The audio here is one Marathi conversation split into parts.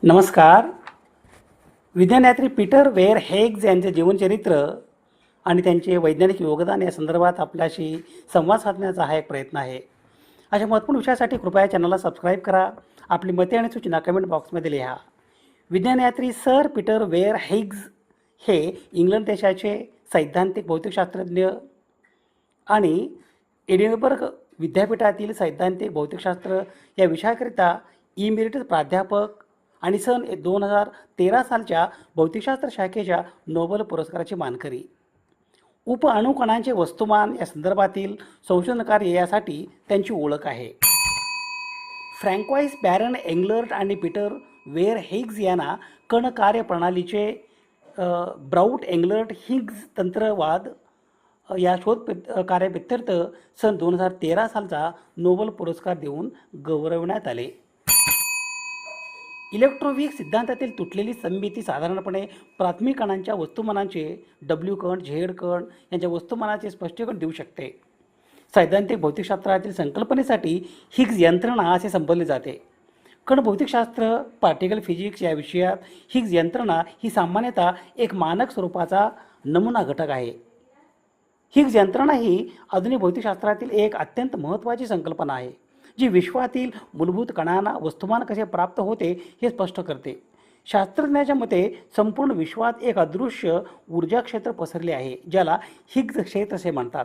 नमस्कार. विज्ञानयात्री पीटर वेर हेग्ज यांचे जीवनचरित्र आणि त्यांचे वैज्ञानिक योगदान या संदर्भात आपल्याशी संवाद साधण्याचा हा एक प्रयत्न आहे. अशा महत्त्वपूर्ण विषयासाठी कृपया चॅनलला सबस्क्राईब करा. आपली मते आणि सूचना कमेंट बॉक्समध्ये लिहा. विज्ञानयात्री सर पीटर वेर हेग्ज हे इंग्लंड देशाचे सैद्धांतिक भौतिकशास्त्रज्ञ आणि एडिनबर्ग विद्यापीठातील सैद्धांतिक भौतिकशास्त्र या विषयाकरिता इमेरिटस प्राध्यापक आणि सन 2013 सालच्या भौतिकशास्त्र शाखेच्या नोबेल पुरस्काराचे मानकरी. उपअणुकणांचे वस्तुमान या संदर्भातील संशोधन कार्य यासाठी त्यांची ओळख आहे. फ्रँकॉइस बॅरन एंगलर्ट आणि पीटर वेर हेग्ज यांना कण कार्यप्रणालीचे ब्राऊट एंगलर्ट हिग्ज तंत्रवाद या शोध कार्याव्यतिरिक्त सन 2013 सालचा नोबेल पुरस्कार देऊन गौरवण्यात आले. इलेक्ट्रोवीक सिद्धांतातील तुटलेली सममिती साधारणपणे प्राथमिक कणांच्या वस्तुमानांचे डब्ल्यू कण, झेड कण यांच्या वस्तुमानाचे स्पष्टीकरण देऊ शकते. सैद्धांतिक भौतिकशास्त्रातील संकल्पनेसाठी हिग्ज यंत्रणा असे संबोधले जाते. कण भौतिकशास्त्र, पार्टिकल फिजिक्स या विषयात हिग्ज यंत्रणा ही सामान्यतः एक मानक स्वरूपाचा नमुना घटक आहे. हिग्ज यंत्रणा ही आधुनिक भौतिकशास्त्रातील एक अत्यंत महत्त्वाची संकल्पना आहे, जी विश्वातील मूलभूत कणांना वस्तुमान कसे प्राप्त होते हे स्पष्ट करते. शास्त्रज्ञाच्या मते संपूर्ण विश्वात एक अदृश्य ऊर्जा क्षेत्र पसरले आहे, ज्याला हिग्ज क्षेत्र असे म्हणतात.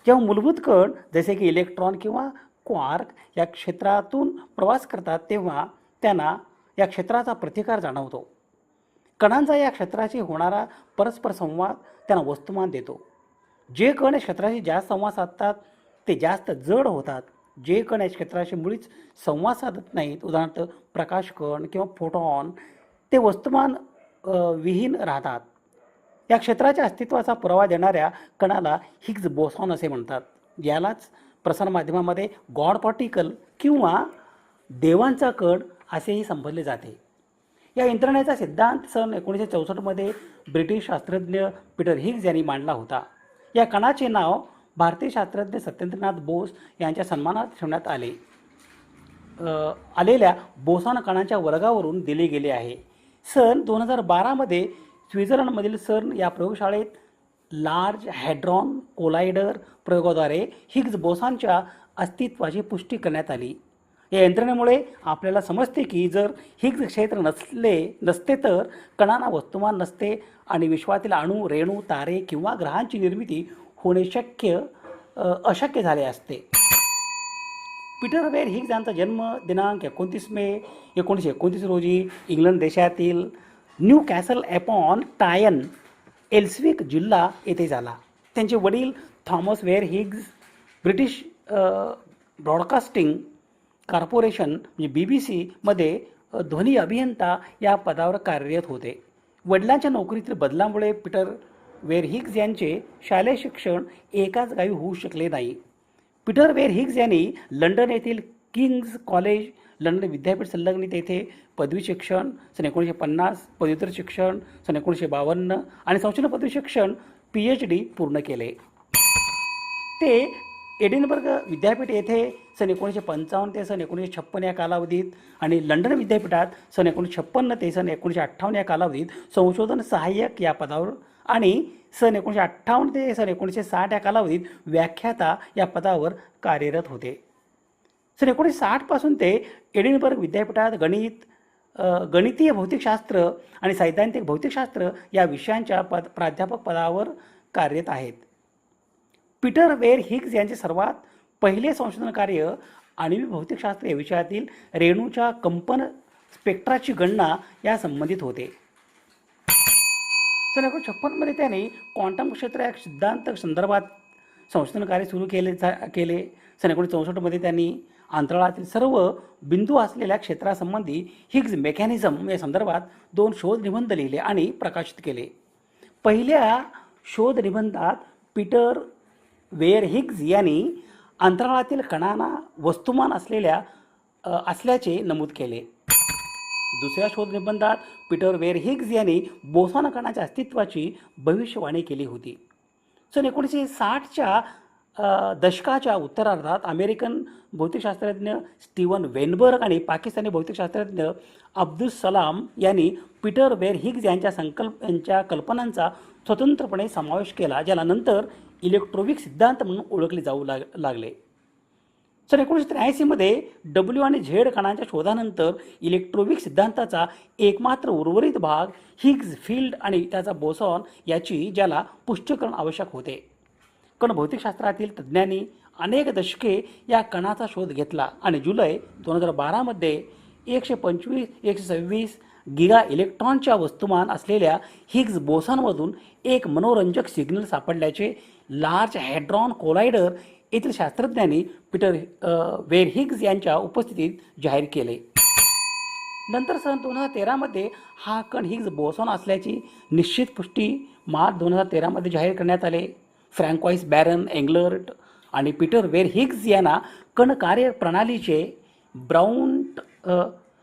जेव्हा मूलभूत कण जसे की इलेक्ट्रॉन किंवा क्वार्क या क्षेत्रातून प्रवास करतात तेव्हा त्यांना या क्षेत्राचा प्रतिकार जाणवतो. कणांचा या क्षेत्राशी होणारा परस्पर संवाद त्यांना वस्तुमान देतो. जे कण या क्षेत्राशी जास्त संवाद साधतात ते जास्त जड होतात. जे कण या क्षेत्राशी मुळीच संवाद साधत नाहीत, उदाहरणार्थ प्रकाश कण किंवा फोटॉन, ते वस्तुमान विहीन राहतात. या क्षेत्राच्या अस्तित्वाचा पुरावा देणाऱ्या कणाला हिग्ज बोसॉन असे म्हणतात. यालाच प्रसारमाध्यमामध्ये गॉड पार्टिकल किंवा देवांचा कण असेही संबोधले जाते. या यंत्रणेचा सिद्धांत सन 1964 ब्रिटिश शास्त्रज्ञ पीटर हिग्ज यांनी मांडला होता. या कणाचे नाव भारतीय शास्त्रज्ञ सत्येंद्रनाथ बोस यांच्या सन्मानार्थ ठेवण्यात आलेल्या बोसॉन कणांच्या वर्गावरून दिले गेले आहे. सन 2012 स्वित्झर्लंडमधील सर्न या प्रयोगशाळेत लार्ज हॅड्रॉन कोलायडर प्रयोगाद्वारे हिग्ज बोसॉनच्या अस्तित्वाची पुष्टी करण्यात आली. या यंत्रणेमुळे आपल्याला समजते की जर हिग्ज क्षेत्र नसते तर कणांना वस्तुमान नसते आणि विश्वातील अणू, रेणू, तारे किंवा ग्रहांची निर्मिती होणे अशक्य झाले असते. पीटर वेर हिग्ज यांचा जन्म दिनांक 29 मे 1929 रोजी इंग्लंड देशातील न्यू कॅसल अपॉन टायन, एल्सविक जिल्हा येथे झाला. त्यांचे वडील थॉमस वेर हिग्ज ब्रिटिश ब्रॉडकास्टिंग कॉर्पोरेशन म्हणजे BBC मध्ये ध्वनी अभियंता या पदावर कार्यरत होते. वडिलांच्या नोकरीतील बदलामुळे पीटर वेर हिग्ज यांचे शालेय शिक्षण एकाच गावी होऊ शकले नाही. पीटर वेर हिग्ज यांनी लंडन येथील किंग्ज कॉलेज लंडन विद्यापीठ संलग्नित येथे पदवी शिक्षण सन 1950, पदव्युत्तर शिक्षण सन 1952 आणि संशोधन पदवी शिक्षण PhD पूर्ण केले. ते एडिनबर्ग विद्यापीठ येथे सन 1955 ते सन 1956 या कालावधीत आणि लंडन विद्यापीठात सन 1956 ते सन 1958 या कालावधीत संशोधन सहाय्यक या पदावर आणि सन 1958 ते सन 1960 या कालावधीत व्याख्याता या पदावर कार्यरत होते. सन 1960 पासून ते एडिनबर्ग विद्यापीठात गणितीय भौतिकशास्त्र आणि सैद्धांतिक भौतिकशास्त्र या विषयांच्या प्राध्यापक पदावर कार्यरत आहेत. पीटर वेर हिग्ज यांचे सर्वात पहिले संशोधन कार्य आण्विक भौतिकशास्त्र या विषयातील रेणूच्या कंपन स्पेक्ट्राची गणना या संबंधित होते. सन 1956 त्यांनी क्वांटम क्षेत्र या सिद्धांत संदर्भात संशोधन कार्य सुरू केले. सन 1964 त्यांनी अंतराळातील सर्व बिंदू असलेल्या क्षेत्रासंबंधी हिग्ज मेकॅनिझम या संदर्भात 2 शोध निबंध लिहिले आणि प्रकाशित केले. पहिल्या शोध निबंधात पीटर वेर हिग्ज यांनी अंतराळातील कणांना वस्तुमान असल्याचे नमूद केले. दुसऱ्या शोध निबंधात पीटर वेर हिग्ज यांनी बोसॉन कणाच्या अस्तित्वाची भविष्यवाणी केली होती. सन 1960च्या दशकाच्या उत्तरार्धात अमेरिकन भौतिकशास्त्रज्ञ स्टीवन वेनबर्ग आणि पाकिस्तानी भौतिकशास्त्रज्ञ अब्दुल सलाम यांनी पीटर वेर हिग्ज यांच्या कल्पनांचा स्वतंत्रपणे समावेश केला, ज्याला नंतर इलेक्ट्रोविक सिद्धांत म्हणून ओळखले जाऊ लागले. सन 1983 डब्ल्यू आणि झेड कणांच्या शोधानंतर इलेक्ट्रोविक सिद्धांताचा एकमात्र उर्वरित भाग हिग्ज फील्ड आणि त्याचा बोसॉन याची, ज्याला पुष्टीकरण आवश्यक होते. कण भौतिकशास्त्रातील तज्ज्ञांनी अनेक दशके या कणाचा शोध घेतला आणि जुलै 2012 126 गिगा इलेक्ट्रॉनच्या वस्तुमान असलेल्या हिग्ज बोसॉनमधून एक मनोरंजक सिग्नल सापडल्याचे लार्ज हॅड्रॉन कोलायडर येथील शास्त्रज्ञांनी पीटर वेर हिग्ज यांच्या उपस्थितीत जाहीर केले. नंतर सन 2013 हा कण हिग्ज बोसॉन असल्याची निश्चित पुष्टी मार्च 2013 जाहीर करण्यात आले. फ्रँकॉइस बॅरन एंगलर्ट आणि पीटर वेर हिग्ज यांना कण कार्य प्रणालीचे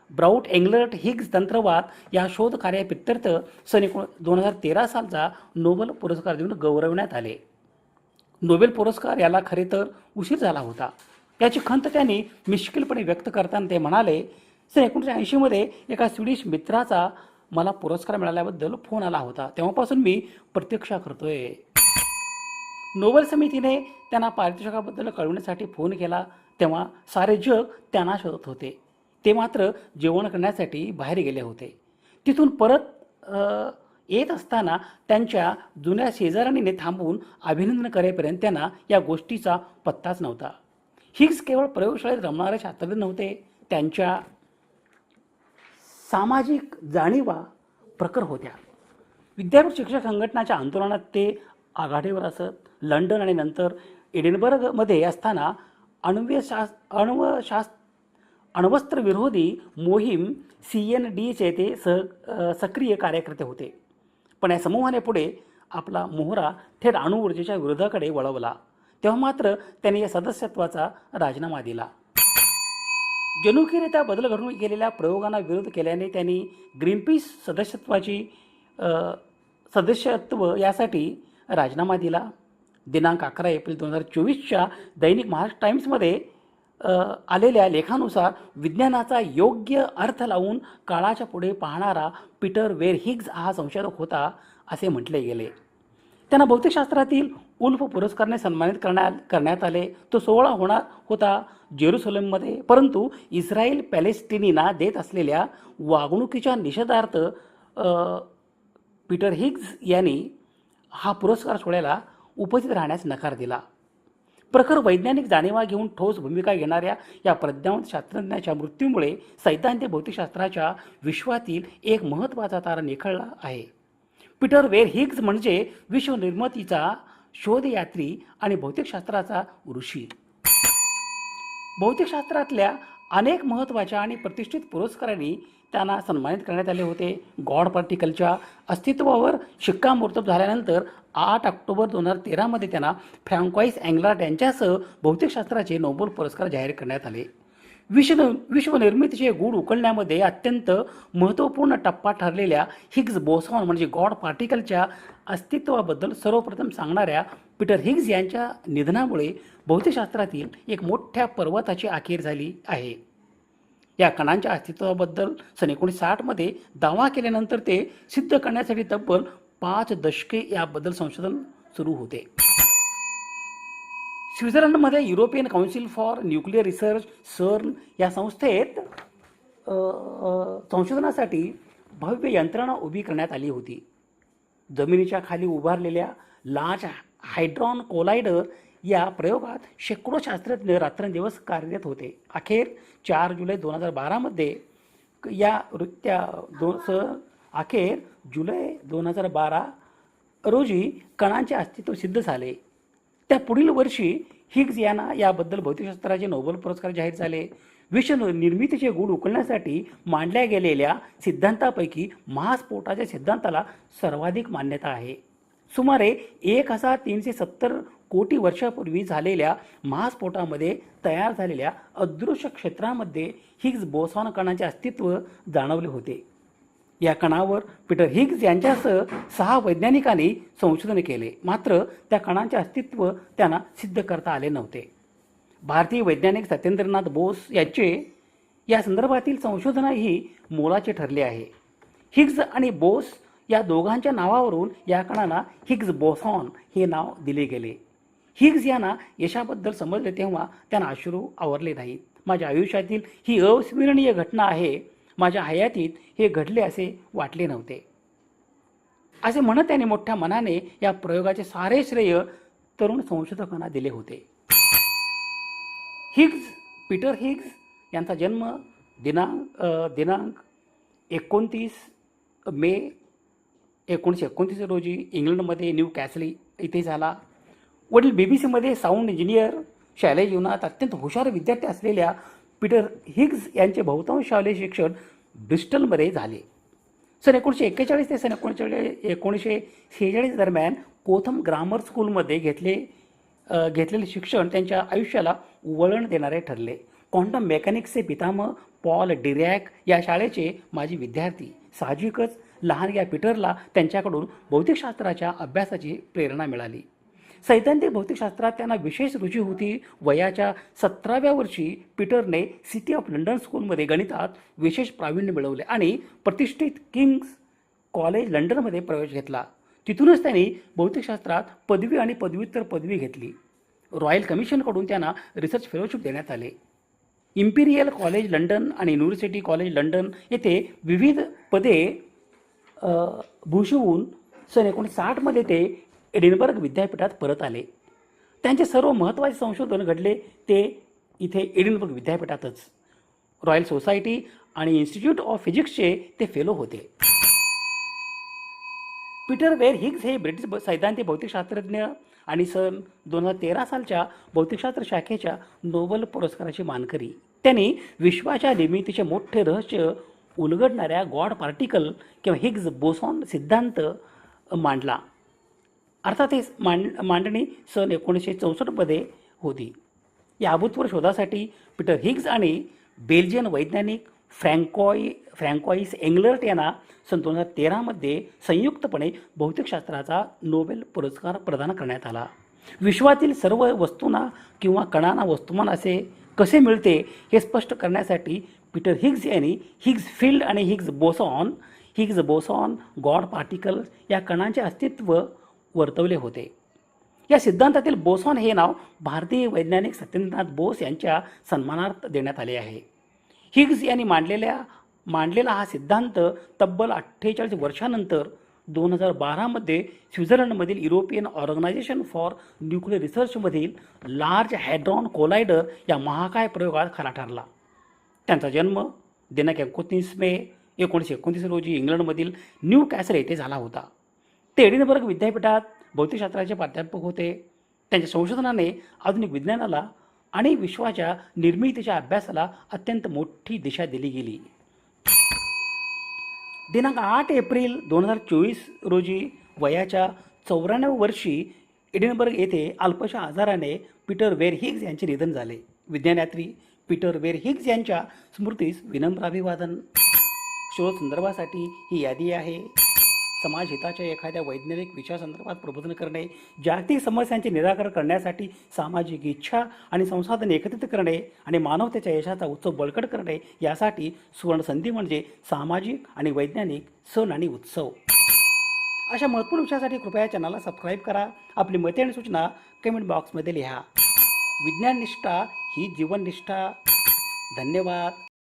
ब्राउट एंगलर्ट हिग्ज तंत्रवाद या शोध कार्याप्रित्यर्थ सन 2013 सालचा नोबेल पुरस्कार देऊन गौरवण्यात आले. नोबेल पुरस्कार याला खरे तर उशीर झाला होता. याची खंत त्यांनी मिश्किलपणे व्यक्त करताना ते म्हणाले, सन 1980 एका स्वीडिश मित्राचा मला पुरस्कार मिळाल्याबद्दल फोन आला होता. तेव्हापासून मी प्रतीक्षा करतोय. नोबेल समितीने त्यांना पारितोषिकाबद्दल कळवण्यासाठी फोन केला तेव्हा सारे जग त्यांना शोधत होते. ते मात्र जेवण करण्यासाठी बाहेर गेले होते. तिथून परत येत असताना त्यांच्या जुन्या शेजारणीने थांबवून अभिनंदन करेपर्यंत त्यांना या गोष्टीचा पत्ताच नव्हता. हिग्ज केवळ प्रयोगशाळेत रमणारे शास्त्रज्ञ नव्हते, त्यांच्या सामाजिक जाणीवा प्रखर होत्या. विद्यापीठ शिक्षक संघटनाच्या आंदोलनात ते आघाडीवर असत. लंडन आणि नंतर एडिनबर्गमध्ये असताना अण्वस्त्रविरोधी मोहीम CNDचे ते सक्रिय कार्यकर्ते होते. पण या समूहाने पुढे आपला मोहरा थेट अणुऊर्जेच्या विरोधाकडे वळवला. तेव्हा मात्र त्यांनी या सदस्यत्वाचा राजीनामा दिला. जनुकीरित्या बदल घडून गेलेल्या प्रयोगांना विरोध केल्याने त्यांनी ग्रीनपीस सदस्यत्व यासाठी राजीनामा दिला. दिनांक 11 एप्रिल 2024 दैनिक महाराष्ट्र टाइम्समध्ये आलेल्या लेखानुसार विज्ञानाचा योग्य अर्थ लावून काळाच्या पुढे पाहणारा पीटर वेर हिग्ज हा संशोधक होता असे म्हटले गेले. त्यांना भौतिकशास्त्रातील उल्फ पुरस्काराने सन्मानित करण्यात आले. तो सोहळा होणार होता जेरुसलेममध्ये, परंतु इस्रायल पॅलेस्टिनींना देत असलेल्या वागणुकीच्या निषेधार्थ पीटर हिग्ज यांनी हा पुरस्कार सोहळ्याला उपस्थित राहण्यास नकार दिला. प्रखर वैज्ञानिक जाणीवा घेऊन ठोस भूमिका घेणाऱ्या या प्रज्ञावंत शास्त्रज्ञाच्या मृत्यूमुळे सैद्धांतिक भौतिकशास्त्राच्या विश्वातील एक महत्त्वाचा तारा निखळला आहे. पीटर वेर हिग्ज म्हणजे विश्वनिर्मितीचा शोधयात्री आणि भौतिकशास्त्राचा ऋषी. भौतिकशास्त्रातल्या अनेक महत्त्वाच्या आणि प्रतिष्ठित पुरस्कारांनी त्यांना सन्मानित करण्यात आले होते. गॉड पार्टिकलच्या अस्तित्वावर शिक्कामोर्तब झाल्यानंतर 8 ऑक्टोबर 2013 त्यांना फ्रँकॉइस एंगलर्ट यांच्यासह भौतिकशास्त्राचे नोबेल पुरस्कार जाहीर करण्यात आले. विश्वनिर्मितीचे गूढ उकलण्यामध्ये अत्यंत महत्त्वपूर्ण टप्पा ठरलेल्या हिग्ज बोसॉन म्हणजे गॉड पार्टिकलच्या अस्तित्वाबद्दल सर्वप्रथम सांगणाऱ्या पीटर हिग्ज यांच्या निधनामुळे भौतिकशास्त्रातील एक मोठ्या पर्वताची अखेर झाली आहे. या कणांच्या अस्तित्वाबद्दल सन 1960 दावा केल्यानंतर ते सिद्ध करण्यासाठी तब्बल 5 दशके याबद्दल संशोधन सुरू होते. स्वित्झर्लंडमध्ये European council for nuclear research CERN या संस्थेत संशोधनासाठी भव्य यंत्रणा उभी करण्यात आली होती. जमिनीच्या खाली उभारलेल्या लार्ज हायड्रॉन कोलायडर या प्रयोगात शेकडो शास्त्रज्ञ रात्रंदिवस कार्यरत होते. अखेर 4 जुलै 2012 जुलै 2012 रोजी कणांचे अस्तित्व सिद्ध झाले. त्या पुढील वर्षी हिग्ज यांना याबद्दल भौतिकशास्त्राचे नोबेल पुरस्कार जाहीर झाले. विश्वनिर्मितीचे गूढ उकलण्यासाठी मांडल्या गेलेल्या सिद्धांतापैकी महास्फोटाच्या सिद्धांताला सर्वाधिक मान्यता आहे. सुमारे 1370 कोटी वर्षापूर्वी झालेल्या महास्फोटामध्ये तयार झालेल्या अदृश्य क्षेत्रामध्ये हिग्ज बोसॉन कणांचे अस्तित्व जाणवले होते. या कणावर पीटर हिग्स यांच्यासह 6 वैज्ञानिकांनी संशोधन केले, मात्र त्या कणांचे अस्तित्व त्यांना सिद्ध करता आले नव्हते. भारतीय वैज्ञानिक सत्येंद्रनाथ बोस यांचे या संदर्भातील संशोधनही मोलाचे ठरले आहे. हिग्स आणि बोस या दोघांच्या नावावरून या कणांना हिग्स बोसॉन हे नाव दिले गेले. हिग्स यांना यशाबद्दल समजले तेव्हा त्यांना अश्रू आवरले नाहीत. माझ्या आयुष्यातील ही अविस्मरणीय घटना आहे. माझ्या हयातीत हे घडले असे वाटले नव्हते, असे म्हणत त्यांनी मोठ्या मनाने या प्रयोगाचे सारे श्रेय तरुण संशोधकांना दिले होते. पीटर हिग्स यांचा जन्म दिनांक 29 मे 1929 रोजी इंग्लंडमध्ये न्यू कॅसल इथे झाला. वडील BBC साऊंड इंजिनियर. शालेय जीवनात अत्यंत हुशार विद्यार्थी असलेल्या पीटर हिग्स यांचे बहुतांश शालेय शिक्षण ब्रिस्टलमध्ये झाले. सन 1941 ते सन 1946 दरम्यान कोथम ग्रामर स्कूलमध्ये घेतलेले शिक्षण त्यांच्या आयुष्याला वळण देणारे ठरले. क्वांटम मेकॅनिक्सचे पितामह पॉल डिरॅक या शाळेचे माजी विद्यार्थी. साहजिकच लहान या पीटरला त्यांच्याकडून भौतिकशास्त्राच्या अभ्यासाची प्रेरणा मिळाली. सैद्धांतिक भौतिकशास्त्रात त्यांना विशेष रुची होती. वयाच्या 17व्या वर्षी पीटरने सिटी ऑफ लंडन स्कूलमध्ये गणितात विशेष प्रावीण्य मिळवले आणि प्रतिष्ठित किंग्स कॉलेज लंडनमध्ये प्रवेश घेतला. तिथूनच त्यांनी भौतिकशास्त्रात पदवी आणि पदव्युत्तर पदवी घेतली. रॉयल कमिशनकडून त्यांना रिसर्च फेलोशिप देण्यात आले. इम्पिरियल कॉलेज लंडन आणि युनिव्हर्सिटी कॉलेज लंडन येथे विविध पदे भूषवून सन 1960 ते एडिनबर्ग विद्यापीठात परत आले. त्यांचे सर्व महत्त्वाचे संशोधन घडले ते इथे एडिनबर्ग विद्यापीठातच. रॉयल सोसायटी आणि इन्स्टिट्यूट ऑफ फिजिक्सचे ते फेलो होते. पीटर वेर हिग्स हे ब्रिटिश सैद्धांतिक भौतिकशास्त्रज्ञ आणि सन 2013 सालच्या भौतिकशास्त्र शाखेच्या नोबेल पुरस्काराची मानकरी. त्यांनी विश्वाच्या निर्मितीचे मोठे रहस्य उलगडणाऱ्या गॉड पार्टिकल किंवा हिग्स बोसॉन सिद्धांत मांडला. अर्थात ही मांडणी सन 1964 होती. या अभूतपूर्व शोधासाठी पीटर हिग्स आणि बेल्जियन वैज्ञानिक फ्रँकॉईस एंगलर्ट यांना सन 2013 संयुक्तपणे भौतिकशास्त्राचा नोबेल पुरस्कार प्रदान करण्यात आला. विश्वातील सर्व वस्तूंना किंवा कणांना वस्तुमान असे कसे मिळते हे स्पष्ट करण्यासाठी पीटर हिग्स यांनी हिग्स फील्ड आणि हिग्स बोसॉन गॉड पार्टिकल या कणांचे अस्तित्व वर्तवले होते. या सिद्धांतातील बोसॉन हे नाव भारतीय वैज्ञानिक सत्येंद्रनाथ बोस यांच्या सन्मानार्थ देण्यात आले आहे. हिग्स यांनी मांडलेला हा सिद्धांत तब्बल 48 वर्षानंतर 2012 स्वित्झर्लंडमधील युरोपियन ऑर्गनायझेशन फॉर न्यूक्लिअर रिसर्चमधील लार्ज हॅड्रॉन कोलायडर या महाकाय प्रयोगात खरा ठरला. त्यांचा जन्म दिनांक 29 मे 1929 रोजी इंग्लंडमधील न्यू कॅसल येथे झाला होता. ते एडिनबर्ग विद्यापीठात भौतिकशास्त्राचे प्राध्यापक होते. त्यांच्या संशोधनाने आधुनिक विज्ञानाला आणि विश्वाच्या निर्मितीच्या अभ्यासाला अत्यंत मोठी दिशा दिली गेली. दिनांक 8 एप्रिल 2024 रोजी वयाच्या 94 वर्षी एडिनबर्ग येथे अल्पशा आजाराने पीटर वेर हिग्स यांचे निधन झाले. विज्ञानयात्री पीटर वेर हिग्स यांच्या स्मृतीस विनम्र अभिवादन. शोध संदर्भासाठी ही यादी आहे. समाज हिताच्या एखाद्या वैज्ञानिक विषयासंदर्भात प्रबोधन करणे, जागतिक समस्यांचे निराकरण करण्यासाठी सामाजिक इच्छा आणि संसाधने एकत्रित करणे आणि मानवतेच्या यशाचा उत्सव बळकट करणे यासाठी सुवर्ण संधी म्हणजे सामाजिक आणि वैज्ञानिक सण आणि उत्सव. अशा महत्त्वपूर्ण विषयासाठी कृपया चॅनलला सबस्क्राईब करा. आपली मते आणि सूचना कमेंट बॉक्समध्ये लिहा. विज्ञाननिष्ठा ही जीवननिष्ठा. धन्यवाद.